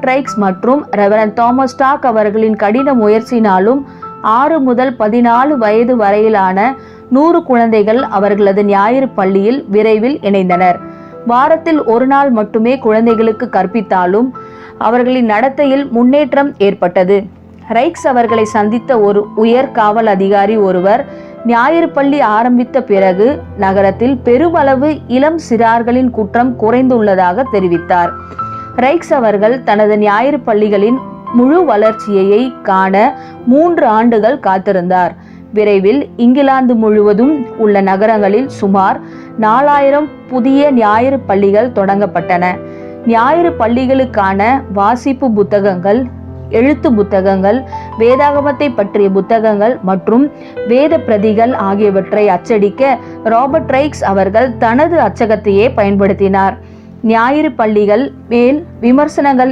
Robert Raikes மற்றும் reverend Thomas stock அவர்களின் கடின முயற்சியினாலும் 6 முதல் 14 வயது வரையிலான 100 குழந்தைகள் அவர்களது ஞாயிறு பள்ளியில் விரைவில் இணைந்தனர். வாரத்தில் ஒரு நாள் மட்டுமே குழந்தைகளுக்கு கற்பித்தாலும் அவர்களின் நடத்தையில் முன்னேற்றம் ஏற்பட்டது. ரைக்ஸ் அவர்களை சந்தித்த ஒரு உயர் காவல் அதிகாரி ஒருவர் ஞாயிறு பள்ளி ஆரம்பித்த பிறகு நகரத்தில் பெருமளவு இளம் சிறார்களின் குற்றம் குறைந்துள்ளதாக தெரிவித்தார். ரைக்ஸ் அவர்கள் தனது ஞாயிறு பள்ளிகளின் முழு வளர்ச்சியை காண 3 ஆண்டுகள் காத்திருந்தார். விரைவில் இங்கிலாந்து முழுவதும் உள்ள நகரங்களில் சுமார் 4000 புதிய ஞாயிறு பள்ளிகள் தொடங்கப்பட்டன. ஞாயிறு பள்ளிகளுக்கான வாசிப்பு புத்தகங்கள், எழுத்து புத்தகங்கள், வேதாகமத்தை பற்றிய புத்தகங்கள் மற்றும் வேத பிரதிகள் ஆகியவற்றை அச்சடிக்க ராபர்ட் ரைக்ஸ் அவர்கள் தனது அச்சகத்தையே பயன்படுத்தினார். ஞாயிறு பள்ளிகள் மேல் விமர்சனங்கள்